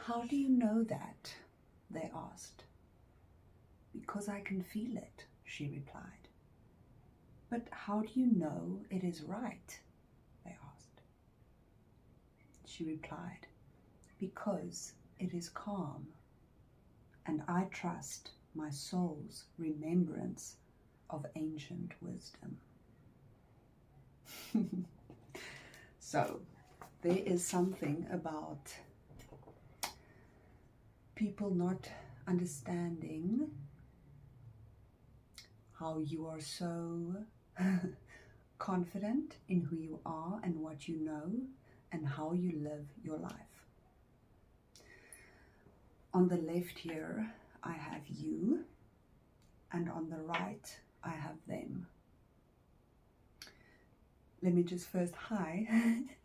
How do you know that? They asked. Because I can feel it, she replied. But how do you know it is right? They asked. She replied, because it is calm, and I trust my soul's remembrance of ancient wisdom. So, there is something about people not understanding how you are so confident in who you are and what you know and how you live your life. On the left here, I have you, and on the right, I have them. Let me just first, hi,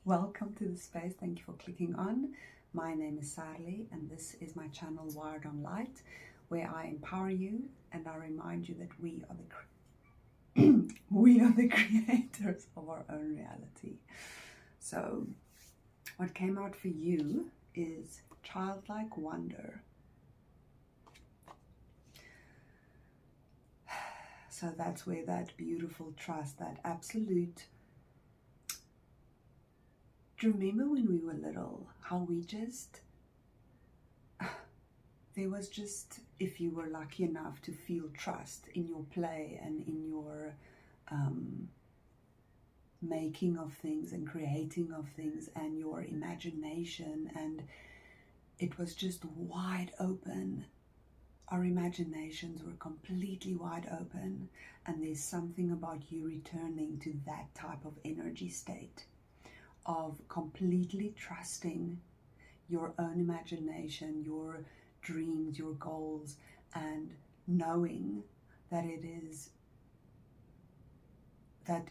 welcome to the space. Thank you for clicking on. My name is Sarlee, and this is my channel Wired on Light, where I empower you and I remind you that we are the creators of our own reality. So, what came out for you is childlike wonder. So that's where that beautiful trust, that absolute. Do you remember when we were little, how we just, there was just, if you were lucky enough to feel trust in your play and in your making of things and creating of things and your imagination, and it was just wide open. Our imaginations were completely wide open, and there's something about you returning to that type of energy state of completely trusting your own imagination, your dreams, your goals, and knowing that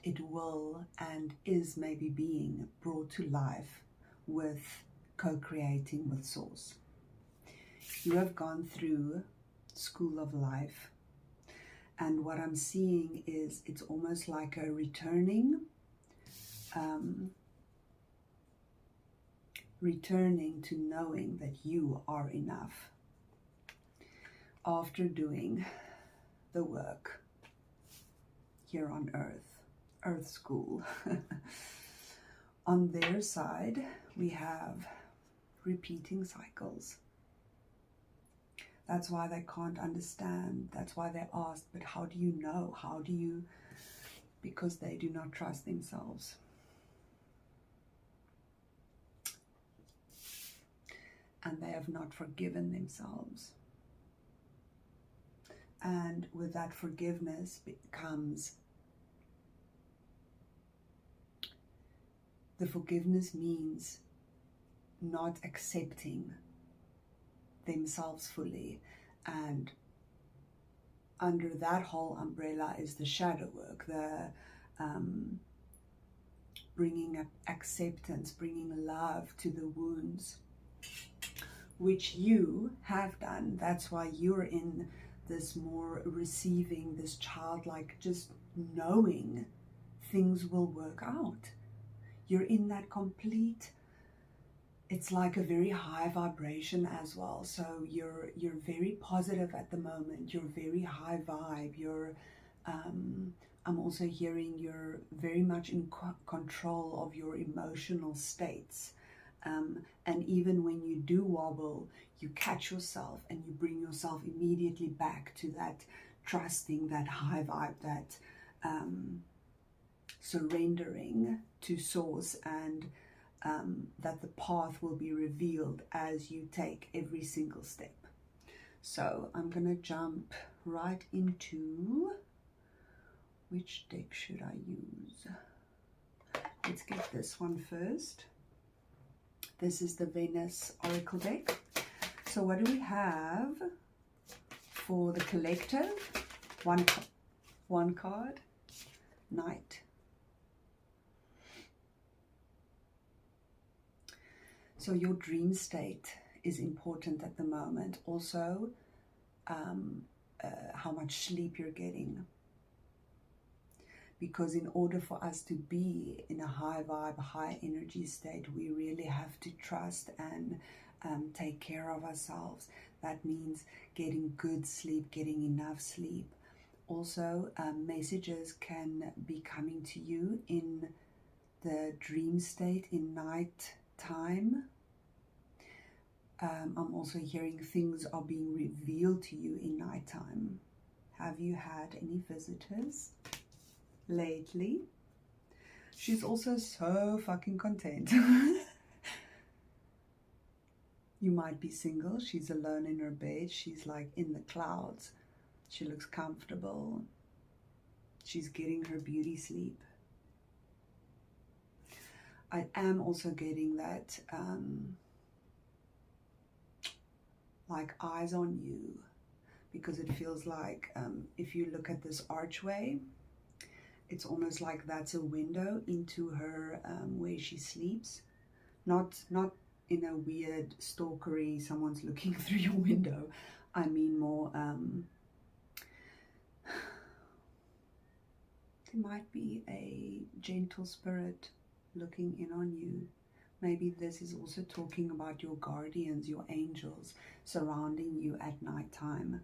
it will and is maybe being brought to life with co-creating with Source. You have gone through school of life, and what I'm seeing is it's almost like a returning to knowing that you are enough after doing the work here on earth school. On their side, we have repeating cycles. That's why they can't understand. That's why they ask, but how do you know? How do you? Because they do not trust themselves. And they have not forgiven themselves. And with that forgiveness comes, the forgiveness means not accepting themselves fully, and under that whole umbrella is the shadow work, the bringing up acceptance, bringing love to the wounds, which you have done. That's why you're in this more receiving, this childlike, just knowing things will work out. You're in that complete, it's like a very high vibration as well. So you're very positive at the moment. You're very high vibe. You're I'm also hearing you're very much in control of your emotional states. And even when you do wobble, you catch yourself and you bring yourself immediately back to that trusting, that high vibe, that surrendering to Source, and that the path will be revealed as you take every single step. So I'm going to jump right into, which deck should I use? Let's get this one first. This is the Venus Oracle deck. So what do we have for the collective? One card, Knight. So your dream state is important at the moment. Also, how much sleep you're getting. Because in order for us to be in a high vibe, high energy state, we really have to trust and take care of ourselves. That means getting good sleep, getting enough sleep. Also, messages can be coming to you in the dream state, in night time. I'm also hearing things are being revealed to you in nighttime. Have you had any visitors lately? She's also so fucking content. You might be single. She's alone in her bed. She's like in the clouds. She looks comfortable. She's getting her beauty sleep. I am also getting that like eyes on you, because it feels like if you look at this archway, it's almost like that's a window into her where she sleeps. Not in a weird stalkery, someone's looking through your window. I mean more, there might be a gentle spirit looking in on you. Maybe this is also talking about your guardians, your angels surrounding you at night time.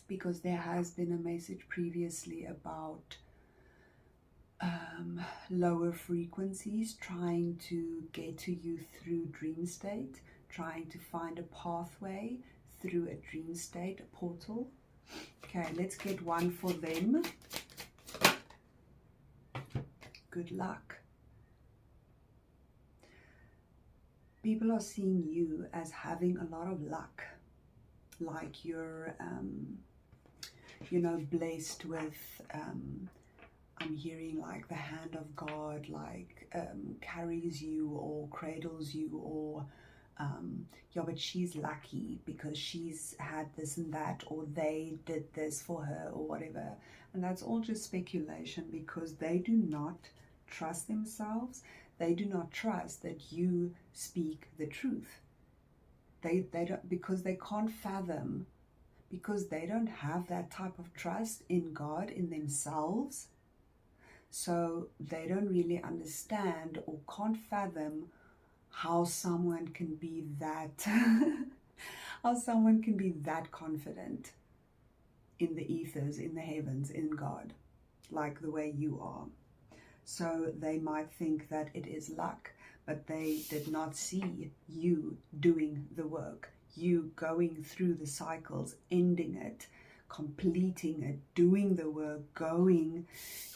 Because there has been a message previously about lower frequencies trying to get to you through dream state, trying to find a pathway through a dream state, a portal. Okay, let's get one for them. Good luck. People are seeing you as having a lot of luck, like you're you know, blessed with I'm hearing like the hand of God, like carries you or cradles you, or yeah, but she's lucky because she's had this and that, or they did this for her, or whatever. And that's all just speculation, because they do not trust themselves. They do not trust that you speak the truth. They don't, because they can't fathom, because they don't have that type of trust in God, in themselves. So they don't really understand or can't fathom how someone can be that how someone can be that confident in the ethers, in the heavens, in God, like the way you are. So they might think that it is luck, but they did not see you doing the work, you going through the cycles, ending it, completing it, doing the work, going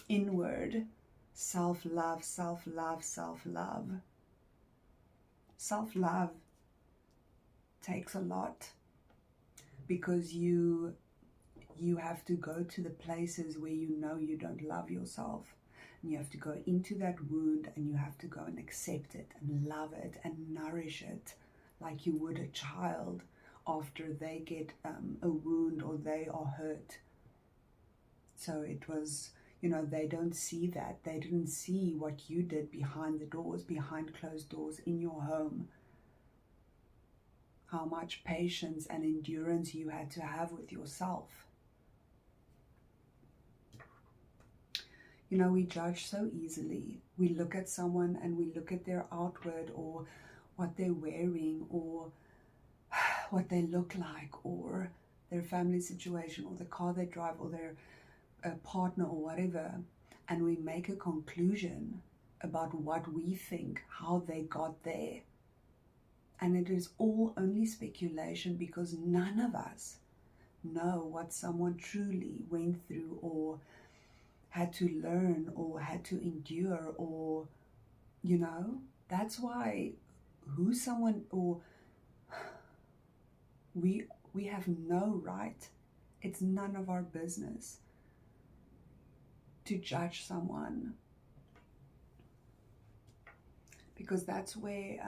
inward. Self-love, self-love, self-love. Self-love takes a lot, because you have to go to the places where you know you don't love yourself. And you have to go into that wound, and you have to go and accept it and love it and nourish it like you would a child after they get a wound or they are hurt. So it was, you know, they don't see that. They didn't see what you did behind the doors, behind closed doors in your home. How much patience and endurance you had to have with yourself. You know, we judge so easily. We look at someone and we look at their outward, or what they're wearing, or what they look like, or their family situation, or the car they drive, or their partner, or whatever. And we make a conclusion about what we think, how they got there. And it is all only speculation, because none of us know what someone truly went through, or had to learn, or had to endure, or, you know, that's why who someone, or we have no right, it's none of our business to judge someone, because that's where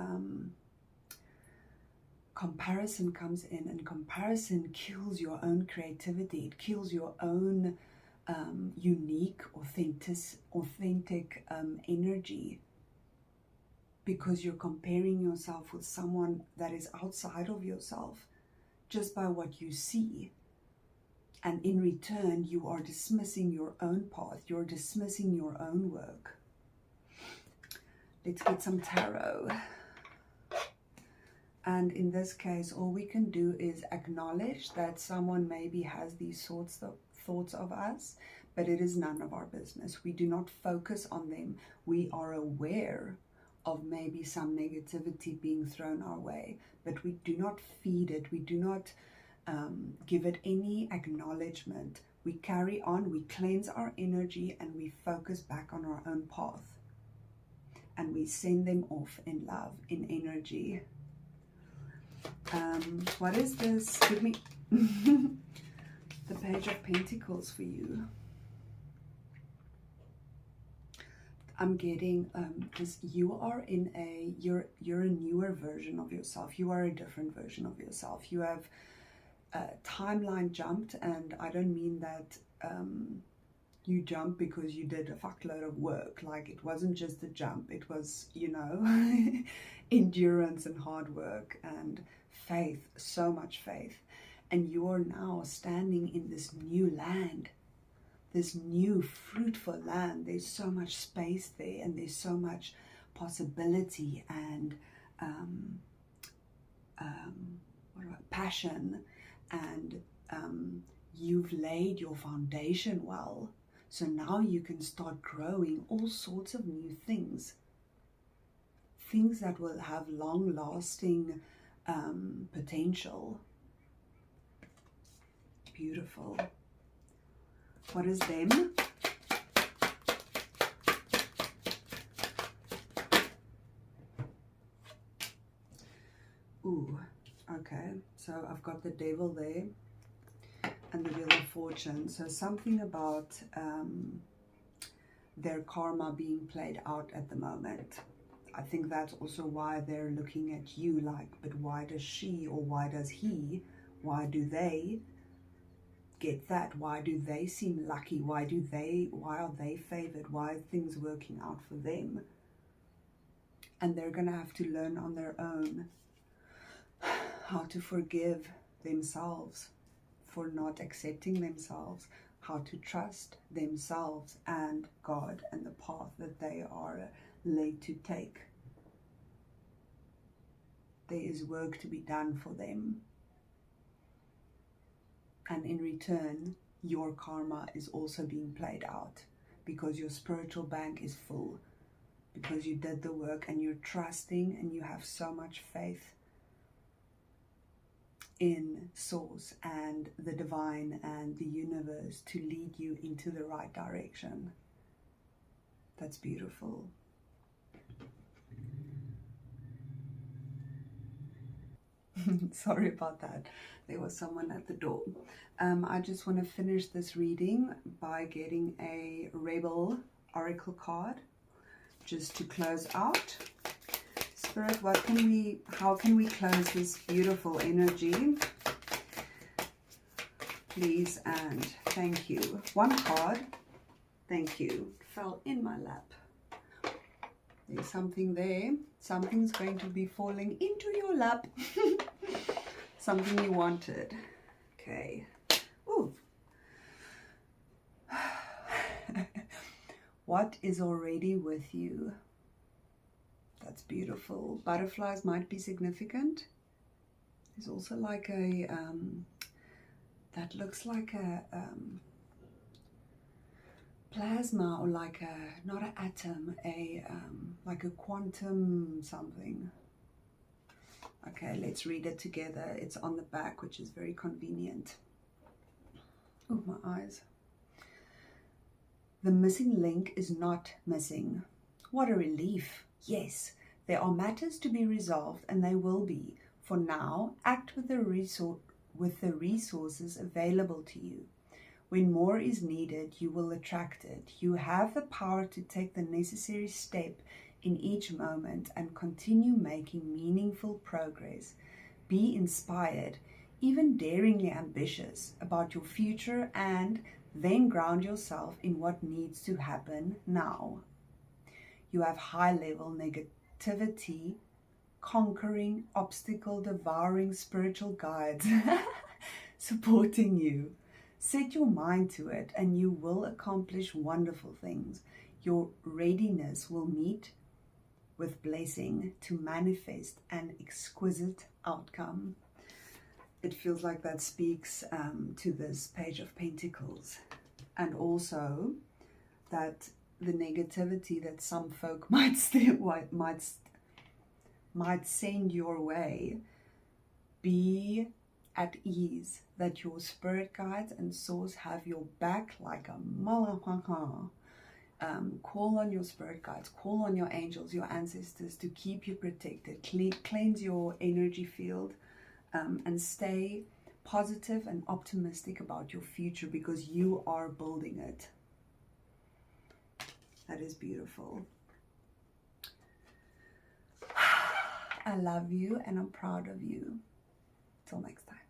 comparison comes in, and comparison kills your own creativity. It kills your own unique, authentic energy, because you're comparing yourself with someone that is outside of yourself just by what you see. And in return, you are dismissing your own path. You're dismissing your own work. Let's get some tarot. And in this case, all we can do is acknowledge that someone maybe has these sorts of thoughts of us, but it is none of our business. We do not focus on them. We are aware of maybe some negativity being thrown our way, but we do not feed it. We do not give it any acknowledgement. We carry on, we cleanse our energy, and we focus back on our own path. And we send them off in love, in energy. What is this? Give me the Page of Pentacles for you. I'm getting this. You are in you're a newer version of yourself. You are a different version of yourself. You have timeline jumped, and I don't mean that you jump because you did a fuckload of work. Like, it wasn't just a jump. It was, you know, endurance and hard work and faith, so much faith. And you are now standing in this new land, this new fruitful land. There's so much space there, and there's so much possibility and passion, and you've laid your foundation well. So now you can start growing all sorts of new things that will have long-lasting potential. Beautiful. What is them? Ooh, okay. So I've got the Devil there and the Wheel of Fortune. So something about their karma being played out at the moment. I think that's also why they're looking at you like, but why does she, or why does he, why do they get that? Why do they seem lucky? Why are they favored? Why are things working out for them? And they're going to have to learn on their own how to forgive themselves for not accepting themselves, how to trust themselves and God and the path that they are led to take. There is work to be done for them. And in return, your karma is also being played out, because your spiritual bank is full, because you did the work and you're trusting and you have so much faith in Source and the divine and the universe to lead you into the right direction. That's beautiful. Sorry about that. There was someone at the door. I just want to finish this reading by getting a Rebel Oracle card just to close out. Spirit, how can we close this beautiful energy? Please and thank you. One card. Thank you. It fell in my lap. There's something there. Something's going to be falling into your lap. Something you wanted. Okay. Ooh. What is already with you? That's beautiful. Butterflies might be significant. There's also like a, that looks like a plasma, or like a, not an atom, like a quantum something. Okay, let's read it together. It's on the back, which is very convenient. Oh, my eyes. The missing link is not missing. What a relief. Yes, there are matters to be resolved, and they will be. For now, act with the resources available to you. When more is needed, you will attract it. You have the power to take the necessary step in each moment and continue making meaningful progress. Be inspired, even daringly ambitious about your future, and then ground yourself in what needs to happen now. You have high-level negativity, conquering, obstacle, devouring spiritual guides supporting you. Set your mind to it and you will accomplish wonderful things. Your readiness will meet with blessing to manifest an exquisite outcome. It feels like that speaks to this Page of Pentacles, and also that the negativity that some folk might send your way, be at ease that your spirit guides and source have your back like a motherfucker. Call on your spirit guides, call on your angels, your ancestors to keep you protected, cleanse your energy field, and stay positive and optimistic about your future, because you are building it. That is beautiful. I love you and I'm proud of you. Till next time.